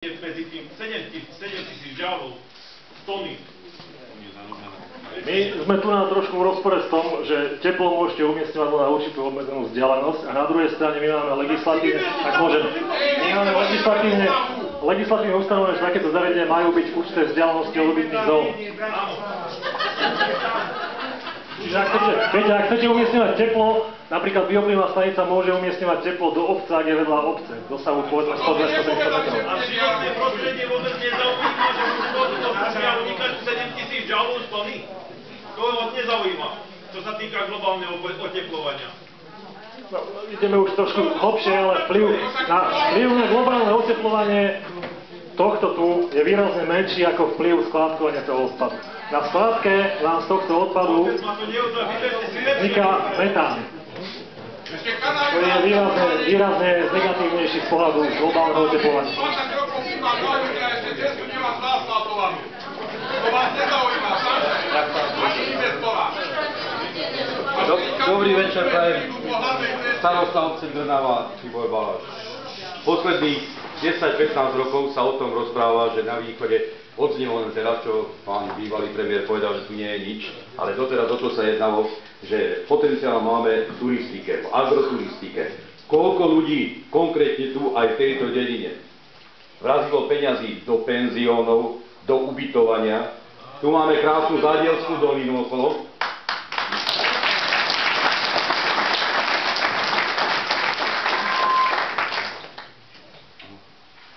medzi tým 7 000 joulov tony. My sme tu na trošku v rozpore s tom, že teplo môžete umiestňovať na určitú obmedzenú vzdialenosť a na druhej strane my máme legislatívne, ak môžem, my máme legislatívne ustanovenie, že takéto zariadenia majú byť určité vzdialenosti od obytných zón. Čiže ak chcete umiestňovať teplo, napríklad bioplynná stanica môže umiestňovať teplo do obce, ak je vedľa obce, dosahu povedzme 100-200 metrov. A životné prostredie vôbec nezaujíma, že do musia unikať 7 000 joulov z tony. To vás nezaujíma, čo sa týka globálneho oteplovania. No, ideme už trošku hlbšie, ale vplyv na globálne oteplovanie tohto tu je výrazne menší ako vplyv skládkovania toho odpadu. Na skládke vám z tohto odpadu vzniká metán. To je výrazne negatívnejší z pohľadu globálneho oteplovania. Dobrý večer, prajem. Starosta obce Trnava, Tibor Baláš. Posledných 10-15 rokov sa o tom rozpráva, že na východe odznelo len teraz, čo pán bývalý premiér povedal, že tu nie je nič, ale doteraz o to sa jednalo, že potenciál máme v turistike, v agroturistike. Koľko ľudí konkrétne tu aj v tejto dedine vrazilo peňazí do penziónov, do ubytovania. Tu máme krásnu Zádielskú dolinu okolo.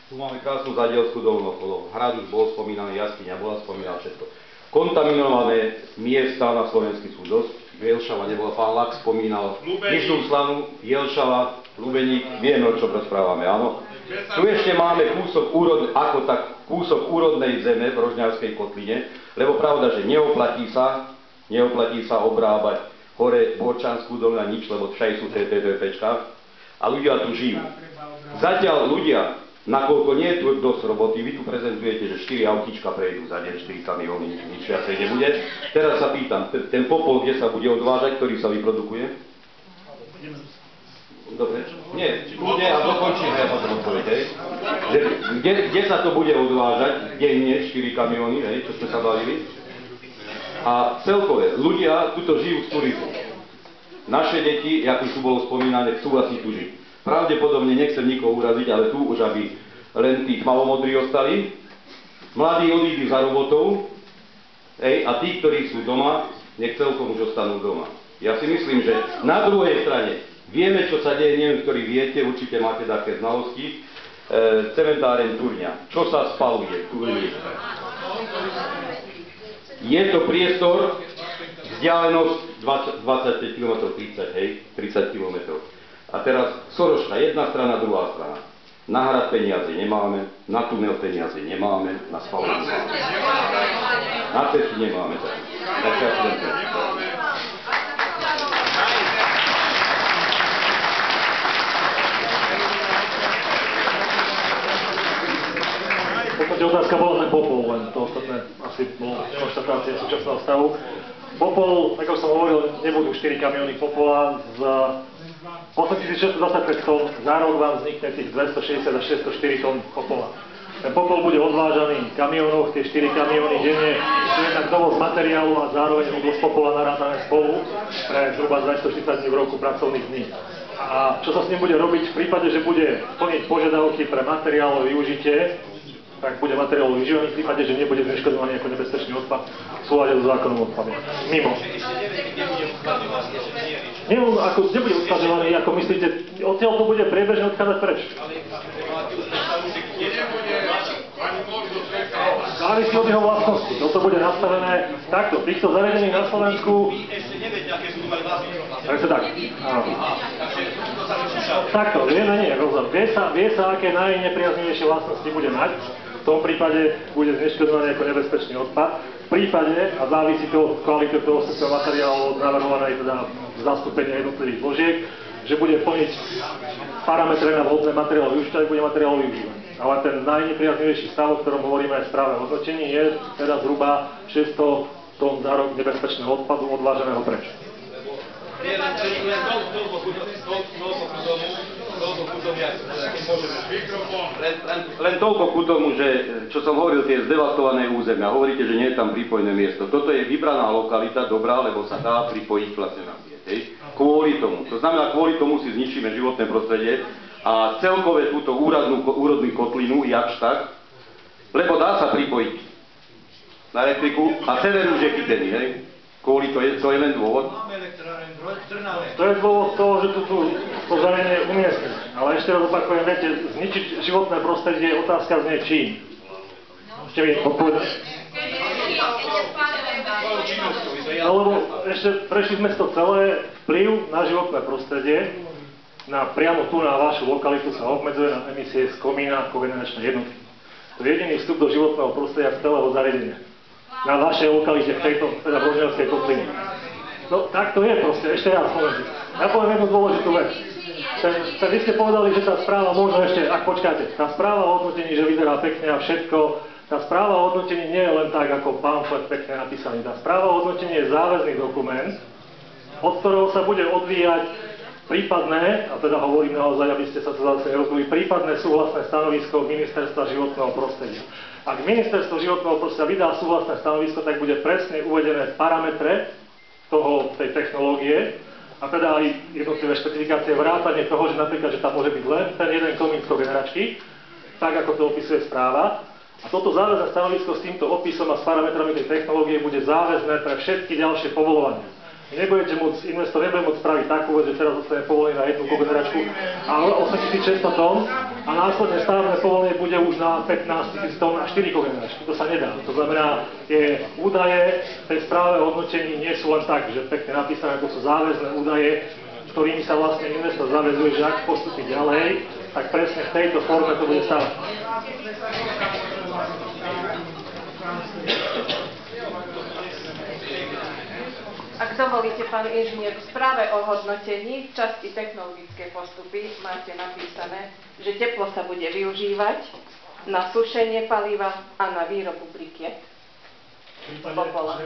Tu máme krásnu Zádielskú dolinu okolo. Hrad už bol spomínaný, jaskyňa bola spomínaná, všetko. Kontaminované miesta na Slovensku sú dosť. Jelšava nebola, pán Lak spomínal. Nižnú Slanu, Jelšava, Lubeník, vieme, o čom rozprávame, áno. Tu ešte máme kúsok úrodnej zeme v Rožňavskej kotline, lebo pravda, že neoplatí sa obrábať hore Borčanskú dolinu nič, lebo všade sú TTPčka a ľudia tu žijú. Zatiaľ ľudia, nakoľko nie je tu dosť roboty, vy tu prezentujete, že 4 autíčka prejdú za deň, 4 kamióny, nič viacej nebude. Teraz sa pýtam, ten popol, kde sa bude odvážať, ktorý sa vyprodukuje? Dobre, nie, bude a dokončíme, ja potom odpoveď, hej. Kde sa to bude odvážať, denne 4 kamióny, hej, čo sme sa bavili. A celkové, ľudia tuto žijú z turizmu. Naše deti, ako tu bolo spomínané, chcú asi tu žiť. Pravdepodobne nechcem nikoho uraziť, ale tu už aby len tí tmavomodrí ostali. Mladí odídu za robotou, hej, a tí, ktorí sú doma, nech celkom už ostanú doma. Ja si myslím, že na druhej strane vieme, čo sa deje, neviem, ktorí viete, určite máte také znalosti. Cementáreň Turňa. Čo sa spaluje? Je to priestor, vzdialenosť 25 km, 30, hej, 30 km. A teraz Soroška, jedna strana, druhá strana. Na hrad peniaze nemáme, na tunel peniaze nemáme, na spalovanie nemáme. Na cesty nemáme. Tak ja V podstate otázka bola len popol, len to ostatné asi bola konštatácia súčasného stavu. Popol, ako som hovoril, nebudú 4 kamióny popola z 8625 tón, za rok vám vznikne tých 260 až 604 tón popola. Ten popol bude odvážaný v kamiónoch, tie 4 kamióny denne sú jednak dovoz materiálu a zároveň odvoz popola narátané spolu pre zhruba 240 dní v roku pracovných dní. A čo sa s ním bude robiť v prípade, že bude plniť požiadavky pre materiálové využitie, tak bude materiálové využívaný v prípade, že nebude zneškodovaný ako nebezpečný odpad v súlade so zákonom odpadu. Mimo. Nebude uskladňovaný, ako myslíte, odtiaľ to bude priebežne odchádzať preč. Závisí od jeho vlastnosti. Toto bude nastavené takto. V týchto zariadeniach na Slovensku... Takže tak. Takto, vieme, nie, rozhľad. Vie sa, aké najnepriaznivejšie vlastnosti bude mať. V tom prípade bude zneškodovaný ako nebezpečný odpad. V prípade, a závisí to od kvality toho materiálu, od navrhovanej teda zastúpenia jednotlivých zložiek, že bude plniť parametre na vhodné materiálové využitie, bude materiál využívaný. Ale ten najnepriaznivejší stav, o ktorom hovoríme aj v správe hodnotení, je teda zhruba 600 tón za rok nebezpečného odpadu odváženého preč. Len toľko ku tomu, že čo som hovoril, tie zdevastované územia. Hovoríte, že nie je tam prípojné miesto. Toto je vybraná lokalita, dobrá, lebo sa dá pripojiť vlastne na sieť. Kvôli tomu. To znamená, kvôli tomu si zničíme životné prostredie a celkové túto úrodnú kotlinu, jakž tak, lebo dá sa pripojiť na elektriku a sever už je chytený, hej? Kvôli to je len dôvod. To je dôvod toho, že tu to zariadenie je umiestniť. Ale ešte raz opakujem, viete, zničiť životné prostredie je otázka znie čím. Ešte mi odpovedať. Lebo ešte prešli sme to celé, vplyv na životné prostredie, priamo tu na vašu lokalitu sa obmedzuje na emisie z komína kogeneračnej jednotky. To je jediný vstup do životného prostredia z celého zariadenia. Na vašej lokalite v tejto, teda v Rožňavskej kotline. No tak to je proste, ešte raz poviem. Ja poviem jednu dôležitú vec. Vy ste povedali, že tá správa možno ešte, počkáte, tá správa o hodnotení, že vyzerá pekne a všetko, tá správa o hodnotení nie je len tak, ako pamflet pekne napísaný. Tá správa o hodnotení je záväzný dokument, od ktorého sa bude odvíjať prípadné, a teda hovorím naozaj, aby ste sa to zase nerozumeli, prípadné súhlasné stanovisko Ministerstva životného prostredia. Ak Ministerstvo životného prostredia vydá súhlasné stanovisko, tak bude presne uvedené parametre tej technológie, a teda aj jednotlivé špecifikácie vrátane toho, že napríklad, že tam môže byť len ten jeden komín z kogeneračky, tak ako to opisuje správa. A toto záväzné stanovisko s týmto opisom a s parametrami tej technológie bude záväzné pre všetky ďalšie povoľovania. Investor nebude môcť spraviť takú vec, že teraz dostane povolenie na jednu kogeneračku a 8600 tón a následne stavebné povolenie bude už na 15 000 tón a 4 kogeneračky. To sa nedá. To znamená, tie údaje v tej správe o hodnotení nie sú len tak, že pekne napísané, to sú záväzné údaje, ktorými sa vlastne investor zaväzuje, že ak postupí ďalej, tak presne v tejto forme to bude stavať. Ak dovolíte, pán inžinier, v správe o hodnotení v časti technologické postupy máte napísané, že teplo sa bude využívať na sušenie paliva a na výrobu brikiet. Popola.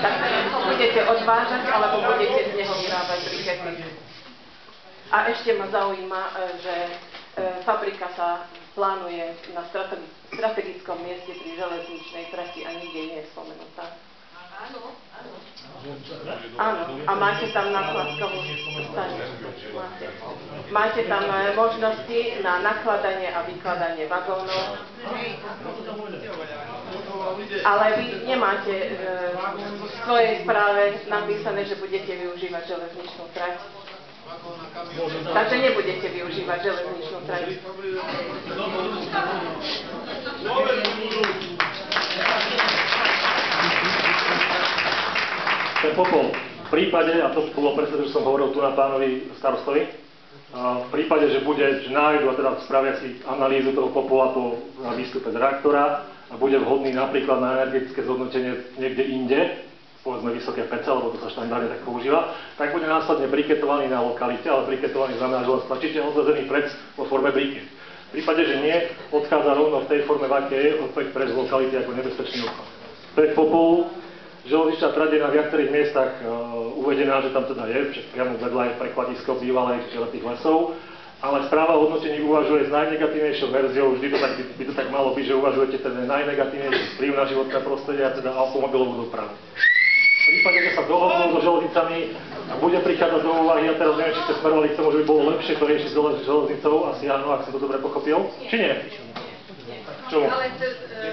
Tak ho budete odvážať, alebo budete z neho vyrábať brikety. A ešte ma zaujíma, že fabrika sa plánuje na strategickom mieste pri železničnej trati a nikde nie je spomenutá. Áno, a máte tam nakladkovú stanicu. Máte tam možnosti na nakladanie a vykladanie vagónov. Ale vy nemáte v svojej správe napísané, že budete využívať železničnú trať. Takže nebudete využívať železničnú trať. Ten popol v prípade, a to bolo presne, že som hovoril tu na pánovi starostovi, v prípade, že nájdu a teda spravia si analýzu toho popola po výstupe z reaktora a bude vhodný napríklad na energetické zhodnotenie niekde inde, povedzme vysoké PC, lebo to sa štandardne tak používa, tak bude následne briketovaný na lokalite, ale briketovaný znamená, že ho stlačíte odvezený preč vo forme briket. V prípade, že nie, odchádza rovno v tej forme, v akej je, opäť preč z lokality ako nebezpečný odpad. Pred popolu železničná trať je na viacerých miestach uvedená, že tam teda je, však priamo vedľa je prekladisko bývalých tých lesov, ale správa o hodnotení uvažuje s najnegatívnejšou verziou, vždy to tak, by to tak malo byť, že uvažujete ten najnegatívnejší vplyv na životné prostredie a teda automobilovú dopravu. V prípade, že sa dohodnú so železnicami a bude prichádzať do úvahy, ja teraz neviem, či ste smerovali k tomu, že by bolo lepšie to riešiť s železnicou, asi áno, ak som to dobre pochopil, či nie? Čomu? Ale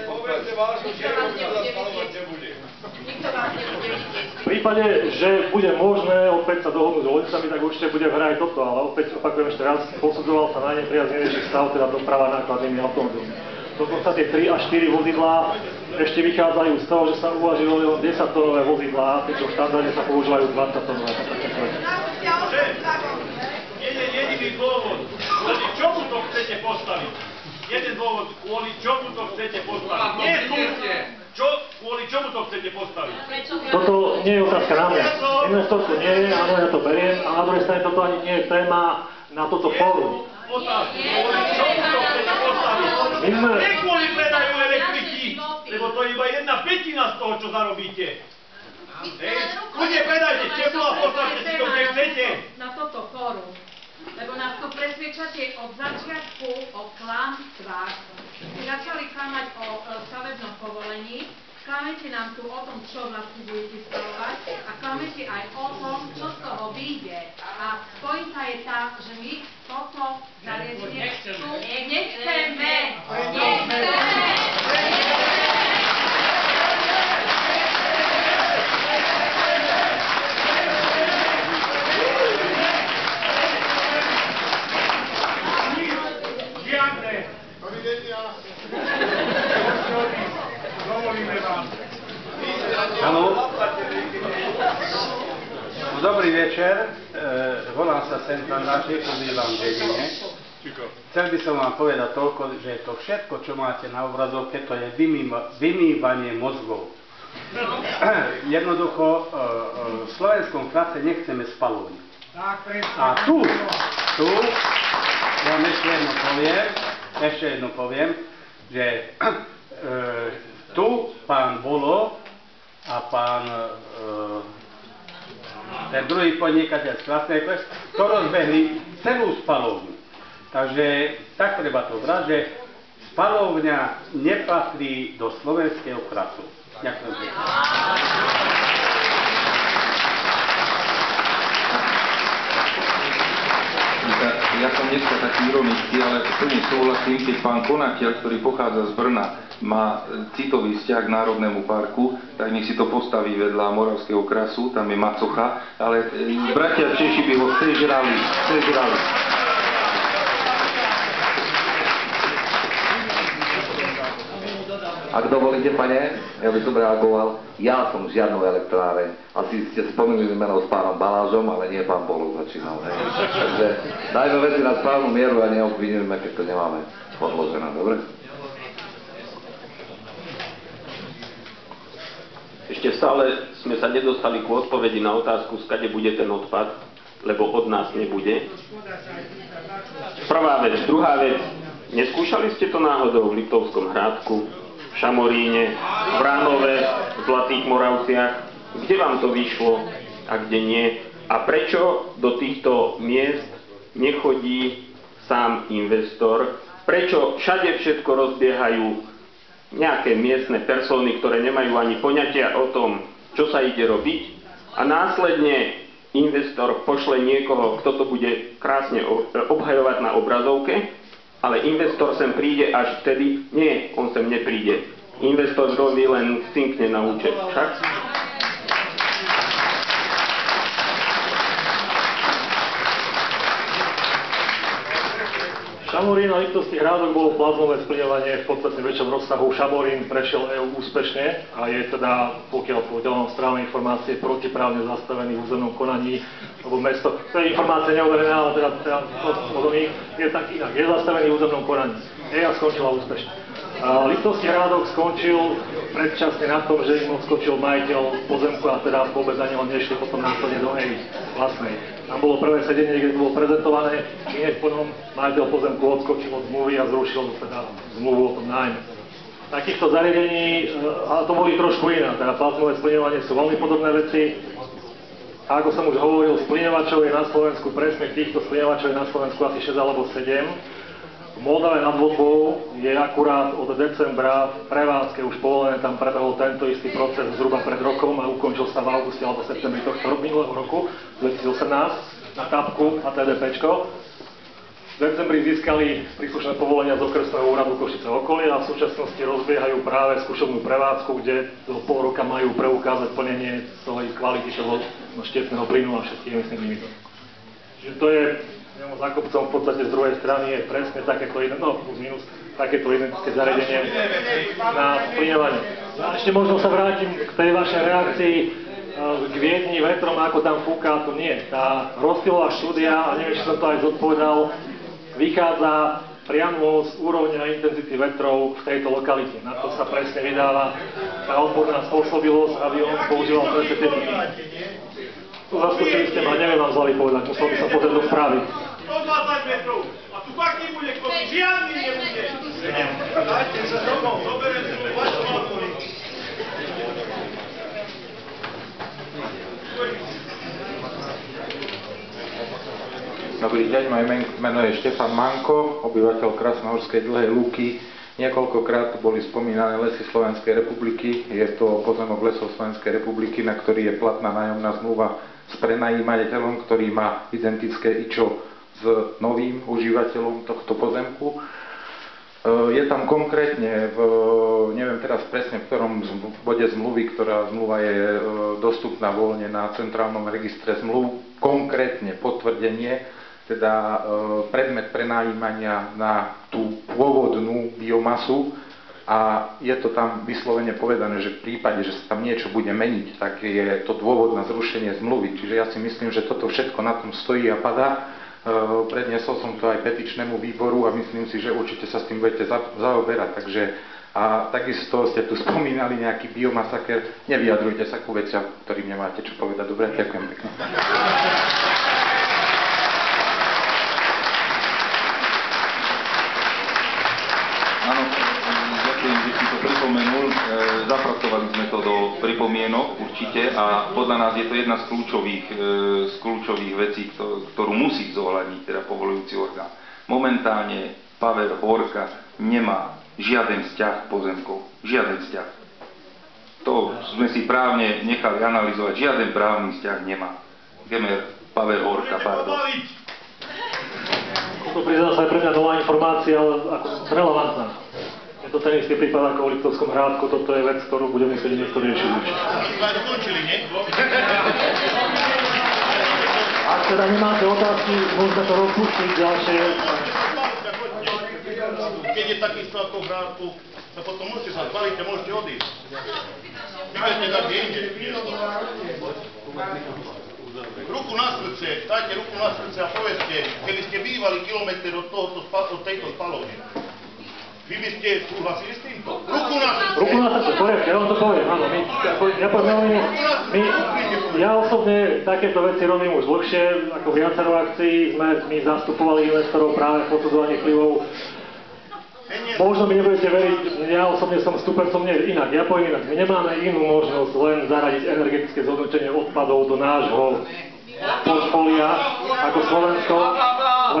povedzte vážne, že ho zastalovať nebude. nikto vás nebude vidieť. V prípade, že bude možné opäť sa dohodnúť s železnicami, tak určite bude v hre aj toto, ale opäť opakujem ešte raz, posudzoval sa najnepriaznejší stav, teda doprava nákladnými automobilmi. Dokonca tie 3 až 4 vozidlá ešte vychádzajú z toho, že sa uvažilo len 10-tónové vozidlá, pričom štandardne sa používajú 20-tónové. Jediný dôvod, kvôli čomu to chcete postaviť? Jeden dôvod, kvôli čomu to chcete postaviť? Nie tu! Kvôli čomu to chcete postaviť? Toto nie je otázka na mňa. Investor tu nie je, áno, ja to beriem, a na druhej strane toto ani nie je téma na toto fórum. Otázka, kvôli čomu to chcete postaviť? Nie kvôli predaju elektriky, lebo to je iba 1/5 z toho, čo zarobíte. Kľudne predajte teplo a postavte si to, kde chcete. toto fórum, lebo nás to presviečate od začiatku o klamstvách. Ste začali klamať o stavebnom povolení, klamete nám tu o tom, čo vlastne budete stavovať a klamete aj o tom, čo z toho vyjde. A pointa je tá, že my toto zariadenie tu nechceme. Dobrý večer, volám sa Sentman Rašek, bývam v Dedine. Chcel by som vám povedať toľko, že to všetko, čo máte na obrazovke, to je vymývanie mozgov. Jednoducho, v slovenskom klase nechceme spalovňu. A tu, ja vám ešte jedno poviem, že tu pán Bolo a pán ten druhý podnikateľ z Krasnej Kles, to rozbehli celú spalovňu. Takže tak treba to brať, že spalovňa nepatrí do slovenského krasu. Ďakujem pekne. Ja som dneska taký ironický, ale plne súhlasím, keď pán Konateľ, ktorý pochádza z Brna, má citový vzťah k Národnému parku, tak nech si to postaví vedľa Moravského krasu, tam je macocha, ale bratia Češi by ho sežrali. Ak dovolíte, pane, ja by som reagoval, ja som žiadnou elektráreň. Asi ste spomínali meno s pánom Balážom, ale nie pán Bolo začínal. Hej. Takže dajme veci na správnu mieru a neobvinujeme, keď to nemáme podložené, dobre? Ešte stále sme sa nedostali k odpovedi na otázku, skade bude ten odpad, lebo od nás nebude. Prvá vec. Druhá vec. Neskúšali ste to náhodou v Liptovskom Hrádku, v Šamoríne, v Bránove, v Zlatých Moravciach? Kde vám to vyšlo a kde nie? A prečo do týchto miest nechodí sám investor? Prečo všade všetko rozbiehajú nejaké miestne persóny, ktoré nemajú ani poňatia o tom, čo sa ide robiť? A následne investor pošle niekoho, kto to bude krásne obhajovať na obrazovke, ale investor sem príde až vtedy? Nie, on sem nepríde. Investor robí len cinkne na účet. Však? Šamorín a Liptovský Hrádok bolo plazmové splyňovanie v podstate väčšom rozsahu. Šamorín prešiel EU úspešne a je teda, pokiaľ povedal správne informácie, protiprávne zastavený v územnom konaní, lebo mesto, to je informácia neuverená, ale teda je tak inak, je zastavený v územnom konaní. EIA skončila úspešne. Liptovský Hrádok skončil predčasne na tom, že im odskočil majiteľ pozemku a teda vôbec ani len nešli potom následne do EI vlastnej. Tam bolo prvé sedenie, kde bolo prezentované, hneď potom majiteľ pozemku odskočil od zmluvy a zrušil teda zmluvu o tom nájme. Takýchto zariadení, ale to boli trošku iné, teda plazmové splyňovanie sú veľmi podobné veci. A ako som už hovoril, splyňovačov je na Slovensku, presne týchto splyňovačov je na Slovensku asi 6 alebo 7. V Moldave nad Vodbou je akurát od decembra v prevádzke už povolené, tam prebehol tento istý proces zhruba pred rokom a ukončil sa v auguste alebo septembri tohto minulého roku, 2018, na TAPku a TDPčko. V decembri získali príslušné povolenia z okresného úradu Košice okolie a v súčasnosti rozbiehajú práve skúšobnú prevádzku, kde do pol roka majú preukázať plnenie svojej kvality toho štiepného plynu a všetkých emisných limitov. Čiže to je za kopcom v podstate z druhej strany je presne takéto takéto identické zariadenie na splyňovanie. A ešte možno sa vrátim k tej vašej reakcii k Viedni vetrom, ako tam fúka, to nie. Tá rozptylová štúdia, a neviem, či som to aj zodpovedal, vychádza priamo z úrovňa intenzity vetrov v tejto lokalite. Na to sa presne vydáva tá odborná spôsobilosť, aby on používal presne tieto. Tu zaskočili ste ma, neviem vám z hlavy povedať, musel by som pozrieť do správy. 120 metrov, a tu fakt nebude kody, žiadny nebude. Dajte sa domov, zoberiem si vašu matku. Dobrý deň, moje meno je Štefan Manko, obyvateľ Krasnohorskej Dlhej Lúky. Niekoľkokrát boli spomínané Lesy Slovenskej republiky. Je to pozemok Lesov Slovenskej republiky, na ktorý je platná nájomná zmluva s prenajímateľom, ktorý má identické IČO s novým užívateľom tohto pozemku. Je tam konkrétne, neviem teraz presne v ktorom bode zmluvy, ktorá zmluva je dostupná voľne na centrálnom registre zmluv, konkrétne potvrdenie, teda predmet prenajímania na tú pôvodnú biomasu a je to tam vyslovene povedané, že v prípade, že sa tam niečo bude meniť, tak je to dôvod na zrušenie zmluvy. Čiže ja si myslím, že toto všetko na tom stojí a padá. Predniesol som to aj petičnému výboru a myslím si, že určite sa s tým budete zaoberať. Takže, a takisto ste tu spomínali nejaký biomasaker. Nevyjadrujte sa ku veciam, ktorým nemáte čo povedať. Dobre, ďakujem pekne. Áno, ďakujem, že si to pripomenul. Zapracovali sme to do pripomienok určite a podľa nás je to jedna z kľúčových vecí, ktorú musí zohľadniť teda povoľujúci orgán. Momentálne Paver Horka nemá žiaden vzťah pozemkov. Žiaden vzťah. To sme si právne nechali analyzovať. Žiaden právny vzťah nemá. Gemer Paver Horka, pardon. To priznám sa aj pre mňa nová informácia, ale ako relevantná. Je to ten istý prípad ako v Liptovskom Hrádku, toto je vec, ktorú bude musieť niekto riešiť už. Ak teda nemáte otázky, môžeme to rozpustiť ďalšie. Keď je takisto ako v Hrádku, tak potom môžete sa zvaliť a môžete odísť. Môžete dať inde. Ruku na srdce, dajte ruku na srdce a povedzte, keby ste bývali kilometr od tejto spalovne, vy by ste súhlasili s týmto? Ruku na srdce! Ruku na srdce, poriadne, ja vám to poviem, áno. Ja osobne takéto veci robím už dlhšie, ako viacero akcií, my zastupovali investorov práve v posudzovaní vplyvov. Možno mi nebudete veriť, ja osobne som stúpencom inak, ja poviem inak. My nemáme inú možnosť len zaradiť energetické zhodnotenie odpadov do nášho portfólia ako Slovensko,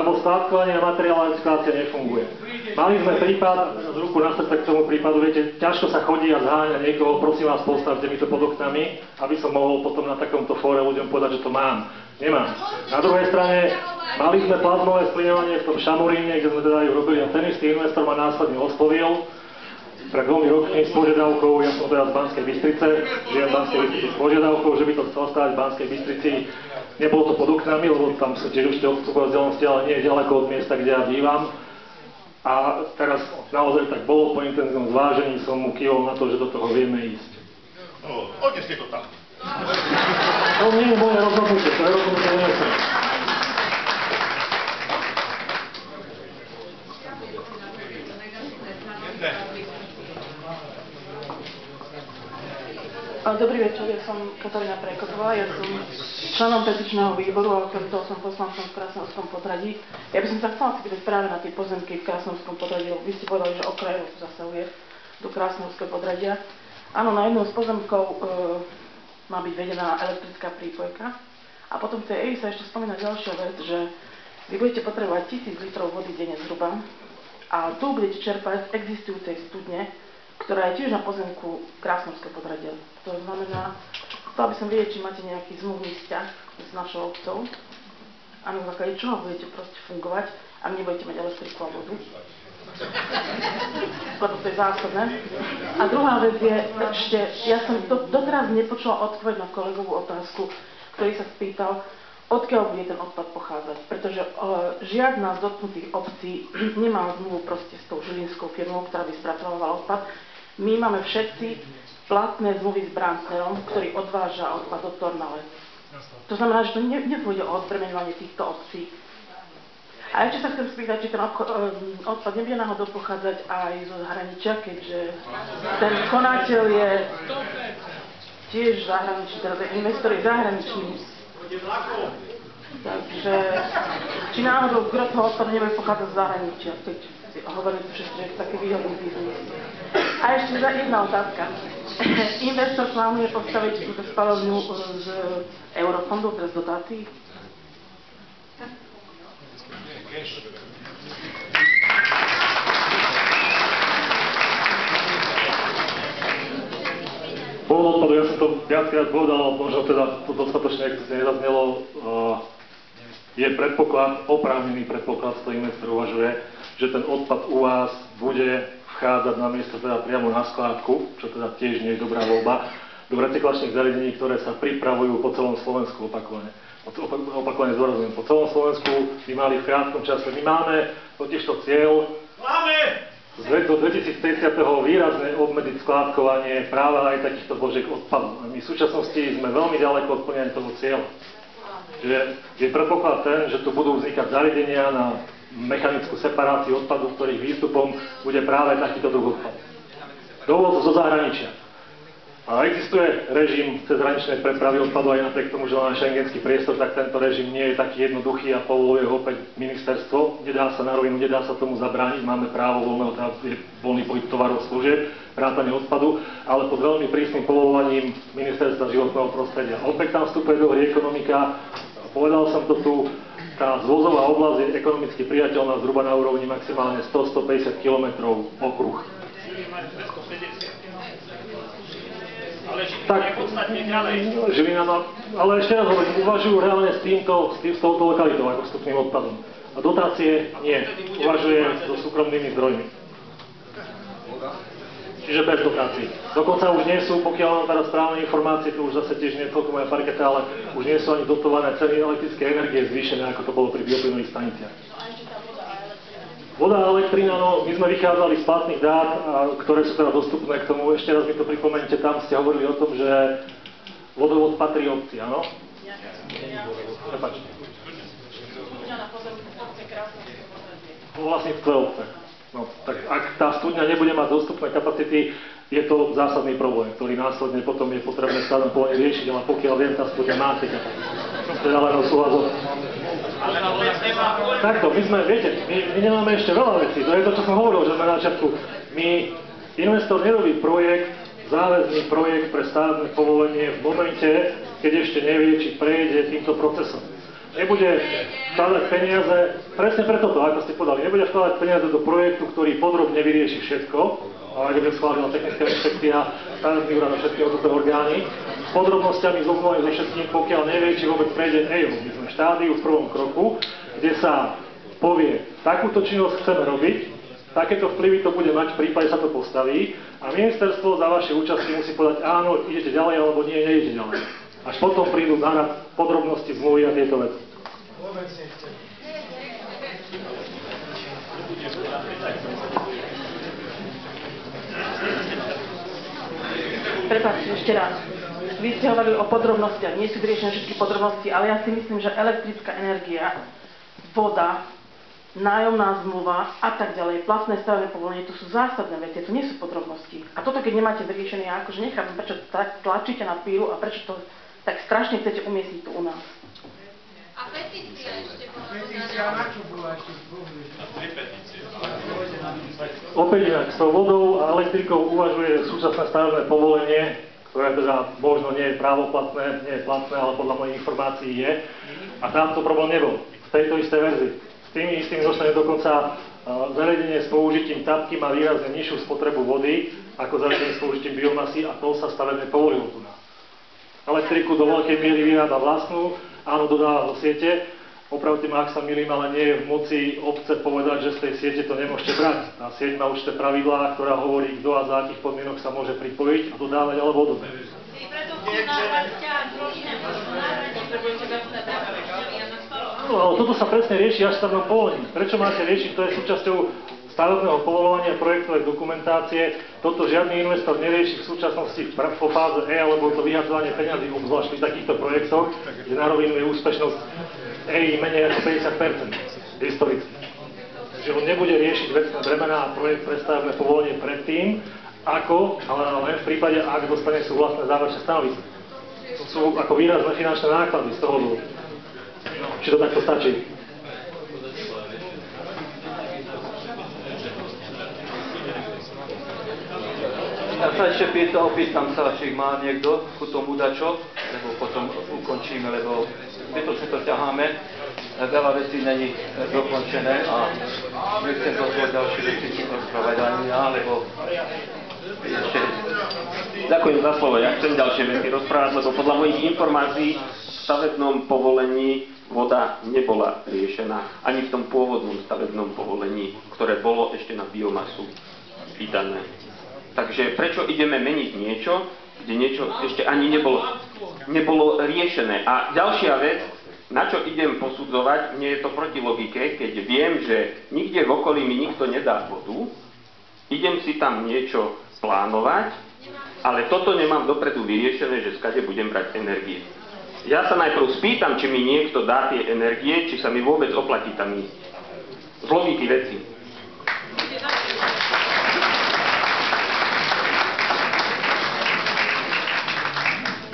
lebo skládkovanie a materiálna recyklácia nefunguje. Mali sme prípad, z ruku na srdce k tomu prípadu, viete, ťažko sa chodí a zháňa niekoho, prosím vás, postavte mi to pod oknami, aby som mohol potom na takomto fóre ľuďom povedať, že to mám. Nemám. Na druhej strane, mali sme plazmové splyňovanie v tom Šamoríne, kde sme teda aj robili a ten istý investor ma následne oslovil pred 2 rokmi s požiadavkou, ja som teda z Banskej Bystrice, žijem v Banskej Bystrici s požiadavkou, že by to chcel stať v Banskej Bystrici. Nebolo to pod oknami, lebo tam sú tiež určite odstupové vzdialenosti, ale nie je ďaleko od miesta, kde ja bývam. A teraz naozaj tak bolo, po intenzívnom zvážení som mu kývol na to, že do toho vieme ísť. No, odneste to tam. To nie je moje rozhodnutie, to je rozhodnutie nesem. Dobrý večer, ja som Katarína Prekotová, ja som členom petičného výboru a okrem toho som poslancom v Krásnohorskom Podhradí. Ja by som sa chcela spýtať práve na tie pozemky v Krásnohorskom Podhradí, lebo vy ste povedali, že okraj zasahuje do Krásnohorského Podhradia. Áno, na jednom z pozemkov má byť vedená elektrická prípojka a potom v tej EI sa ešte spomína ďalšia vec, že vy budete potrebovať 1000 litrov vody denne zhruba a tu budete čerpať z existujúcej studne, ktorá je tiež na pozemku Krásnohorského Podhradia. To znamená, chcela by som vedieť, či máte nejaký zmluvný vzťah s našou obcou a na základe čoho budete proste fungovať, ak nebudete mať elektriku a vodu. Lebo to je zásadné. A druhá vec je ešte, ja som doteraz nepočula odpoveď na kolegovú otázku, ktorý sa spýtal, odkiaľ bude ten odpad pochádzať. Pretože žiadna z dotknutých obcí nemá zmluvu proste s tou žilinskou firmou, ktorá by spracovala odpad. My máme všetci platné zmluvy s Brandnerom, ktorý odváža odpad do Tornale. To znamená, že to nepôjde o odbremeňovanie týchto obcí. A ešte sa chcem spýtať, či ten odpad nebude náhodou pochádzať aj zo zahraničia, keďže ten konateľ je tiež zahraničný, teda ten investor je zahraničný. Takže, či náhodou gro toho odpadu nebude pochádzať z zahraničia, keď hovorili všetci, že je taký výhodný biznis. A ešte jedna otázka. Investor plánuje postaviť túto spalovňu z eurofondu, teda z dotácií? Pôvod odpadu, ja som to viackrát povedal, ale možno teda to dostatočne explicitne nezaznelo, je predpoklad, oprávnený predpoklad, z toho investor uvažuje, že ten odpad u vás bude vchádzať na miesto teda priamo na skládku, čo teda tiež nie je dobrá voľba, do recyklačných zariadení, ktoré sa pripravujú po celom Slovensku opakovane. Opakovane zdôrazňujem, po celom Slovensku by mali v krátkom čase. My máme totižto cieľ do 2050. výrazne obmedziť skládkovanie práve aj takýchto zložiek odpadu. A my v súčasnosti sme veľmi ďaleko od plnenia toho cieľa. Čiže je predpoklad ten, že tu budú vznikať zariadenia na mechanickú separáciu odpadu, ktorých výstupom bude práve takýto druh odpadu. Dovoz zo zahraničia. A existuje režim cezhraničnej prepravy odpadu aj napriek tomu, že máme šengenský priestor, tak tento režim nie je taký jednoduchý a povoluje ho opäť ministerstvo. Nedá sa na rovinu, nedá sa tomu zabrániť, máme právo voľný pohyb tovarov, služieb, vrátane odpadu, ale pod veľmi prísnym povolovaním ministerstva životného prostredia. Opäť tam vstupuje do hry ekonomika, povedal som to tu, tá zvozová oblasť je ekonomicky priateľná zhruba na úrovni maximálne 100-150 km okruh. Ale Žilina je podstatne ďalej. Žilina má, ale ešte raz hovorím, uvažujú reálne s touto lokalitou ako vstupným odpadom. A dotácie nie, uvažuje so súkromnými zdrojmi. Čiže bez dotácií. Dokonca už nie sú, pokiaľ mám teraz správne informácie, to už zase tiež nie je celkom moja parketa, ale už nie sú ani dotované ceny elektrickej energie zvýšené, ako to bolo pri bioplynových staniciach. Voda a elektrina, no my sme vychádzali z platných dát, ktoré sú teda dostupné k tomu. Ešte raz mi to pripomeňte, tam ste hovorili o tom, že vodovod patrí obci, áno? Prepačte. Vlastníctve obce. No, tak ak tá studňa nebude mať dostupné kapacity, je to zásadný problém, ktorý následne potom je potrebné stavebné povolenie riešiť, ale pokiaľ viem, tá studňa má tie kapacity. Teda len súhlasov. Takto, my sme, viete, my nemáme ešte veľa vecí, to je to, čo som hovoril, že sme na začiatku. Investor nerobí projekt, záväzný projekt pre stavebné povolenie v momente, keď ešte nevie, či prejde týmto procesom. Nebude vkladať peniaze, presne preto to, ako ste povedali, nebude vkladať peniaze do projektu, ktorý podrobne vyrieši všetko, ale keď by schválila technická inšpekcia, stavebný úrad a všetky odborné orgány, s podrobnosťami zobnúvajú so všetkým, pokiaľ nevie, či vôbec prejde EIU. My sme v štádiu v prvom kroku, kde sa povie, takúto činnosť chceme robiť, takéto vplyvy to bude mať, v prípade sa to postaví a ministerstvo za vaše účasti musí povedať, áno, idete ďalej, alebo nie, nejdete ďalej. Až potom prídu na rad podrobnosti zmluvy a tieto veci. Prepáčte, ešte raz. Vy ste hovorili o podrobnostiach, nie sú vyriešené všetky podrobnosti, ale ja si myslím, že elektrická energia, voda, nájomná zmluva a tak ďalej, platné stavebné povolenie, to sú zásadné veci, to nie sú podrobnosti. A toto, keď nemáte vyriešené, ja akože nechápem, prečo tlačíte na pílu a prečo to tak strašne chcete umiestniť tu u nás. A petícia ešte bola. Petícia na čo bola ešte z dvoch? Opäť inak, s tou vodou a elektrikou uvažuje súčasné stavebné povolenie, ktoré teda možno nie je právoplatné, nie je platné, ale podľa mojich informácií je. A tam to problém nebol, v tejto istej verzii. S tými istými dostane dokonca zariadenie s použitím tapky má výrazne nižšiu spotrebu vody ako zariadenie s použitím biomasy a to sa stavebne povolilo tu na. Elektriku do veľkej miery vyrába vlastnú, áno, dodáva do siete. Opravte ma, ak sa milím, ale nie je v moci obce povedať, že z tej siete to nemôžete brať. Tá sieť má určité pravidlá, ktorá hovorí, kto a za akých podmienok sa môže pripojiť a dodávať alebo odoberať. No, ale toto sa presne rieši až v stavebnom povolení. Prečo máte riešiť, to je súčasťou stavebného povoľovania projektovej dokumentácie. Toto žiadny investor nerieši v súčasnosti po fáze E, alebo to vyhadzovanie peňazí, obzvlášť pri takýchto projektoch, kde na rovinu je úspešnosť EI menej ako 50% historicky. Čiže on nebude riešiť vecné bremená a projekt pre stavebné povolenie predtým, ako, ale len v prípade, ak dostane súhlasné záverečné stanovisko. To sú ako výrazné finančné náklady z toho dôvodu. Či to takto stačí? Ja sa ešte opýtam sa, či má niekto ku tomu dačo, lebo potom ukončíme, lebo zbytočne to ťaháme. veľa vecí není dokončené a nechcem do toho ďalšie veci rozprávať ani ja, lebo ešte... Ďakujem za slovo. Ja chcem ďalšie veci rozprávať, lebo podľa mojich informácií v stavebnom povolení voda nebola riešená. Ani v tom pôvodnom stavebnom povolení, ktoré bolo ešte na biomasu vydané. Takže prečo ideme meniť niečo, kde niečo ešte ani nebolo riešené. A ďalšia vec, na čo idem posudzovať, nie je to proti logike, keď viem, že nikde v okolí mi nikto nedá vodu, idem si tam niečo plánovať, ale toto nemám dopredu vyriešené, že skade budem brať energie. Ja sa najprv spýtam, či mi niekto dá tie energie, či sa mi vôbec oplatí tam ísť. Z logiky veci.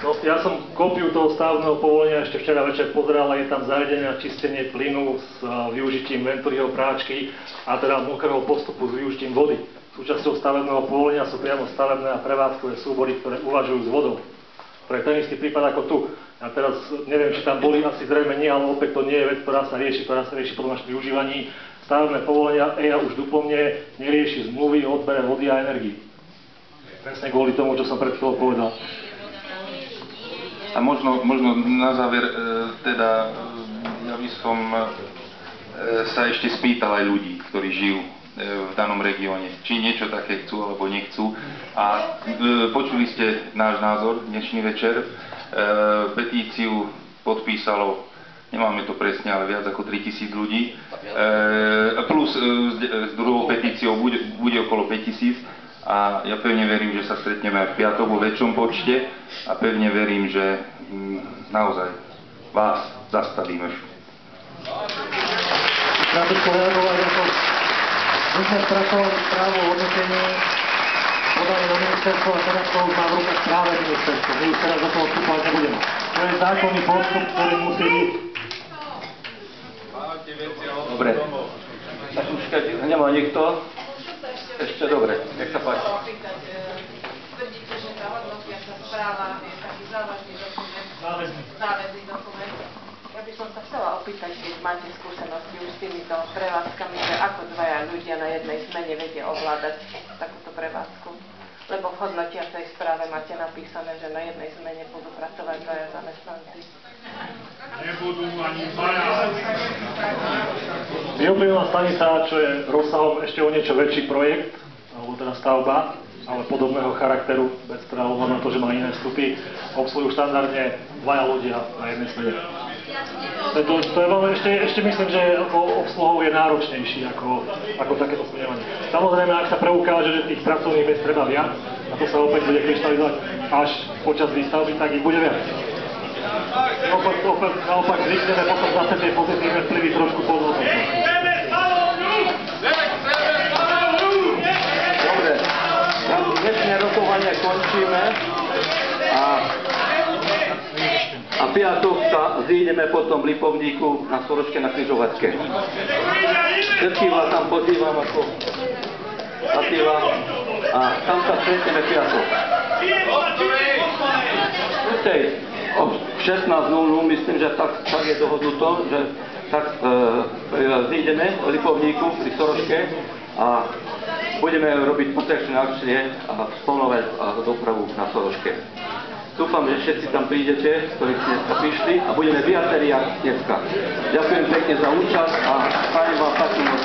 No, ja som kópiu toho stavebného povolenia ešte včera večer pozeral, je tam zariadenie na čistenie plynu s využitím Venturiho práčky a teda mokrého postupu s využitím vody. Súčasťou stavebného povolenia sú priamo stavebné a prevádzkové súbory, ktoré uvažujú s vodou. To je ten istý prípad ako tu. A teraz neviem, či tam boli, asi zrejme nie, ale opäť to nie je vec, ktorá sa rieši potom až pri užívaní. Stavebné povolenia EIA už duplomne nerieši zmluvy o odbere vody a energii. Presne kvôli tomu, čo som pred chvíľou povedal. A možno na záver, teda ja by som sa ešte spýtal aj ľudí, ktorí žijú v danom regióne, či niečo také chcú alebo nechcú. A počuli ste náš názor dnešný večer. Petíciu podpísalo, nemáme to presne, ale viac ako 3000 ľudí. Plus s druhou petíciou bude okolo 5000. A ja pevne verím, že sa stretneme aj v piatok vo väčšom počte a pevne verím, že naozaj vás zastavíme. Krátko reagovať, ako my sme spracovali správu o hodnotení, podali na ministerstvo a teraz to už má v rukách práve ministerstvo. My už teraz do toho vstupovať nebudeme. To je zákonný postup, ktorý musí byť. Dobre. Tak už keď nemá nikto, ešte dobre, nech sa páči. Tvrdíte, že tá hodnotiaca správa je taký závažný dokument, záväzný dokument. Ja by som sa chcela opýtať, keď máte skúsenosti už s týmito prevádzkami, že ako dvaja ľudia na jednej zmene vedia ovládať takúto prevádzku. Lebo v hodnotiacej správe máte napísané, že na jednej zmene budú pracovať dvaja zamestnanci. Nebudú ani dvaja. Bioplynová stanica, čo je rozsahom ešte o niečo väčší projekt, alebo teda stavba, ale podobného charakteru, bez práva na to, že má iné vstupy, obsluhujú štandardne dvaja ľudia na jednej smene. To je veľmi, ešte myslím, že obsluhou je náročnejší ako takéto smeňovanie. Samozrejme, ak sa preukáže, že tých pracovných miest treba viac, a to sa opäť bude kryštalizovať až počas výstavby, tak ich bude viac. Naopak zvykneme potom zase tie pozitívne vplyvy trošku pozornosť. Dobre, dnešné rokovanie končíme a piatok sa zídeme potom v Lipovníku na Soroške na Križovatke. Všetkých vás tam pozývam ako Atila a tam sa stretneme piatok. O 16:00 myslím, že tak je dohodnuto, že tak zídeme v Lipovníku pri Soroške a budeme robiť protekčné akcie a spolnovať dopravu na Soroške. Dúfam, že všetci tam prídete, ktorí ste dneska prišli a budeme viacerí ako dneska. Ďakujem pekne za účasť a prajem vám takú noc.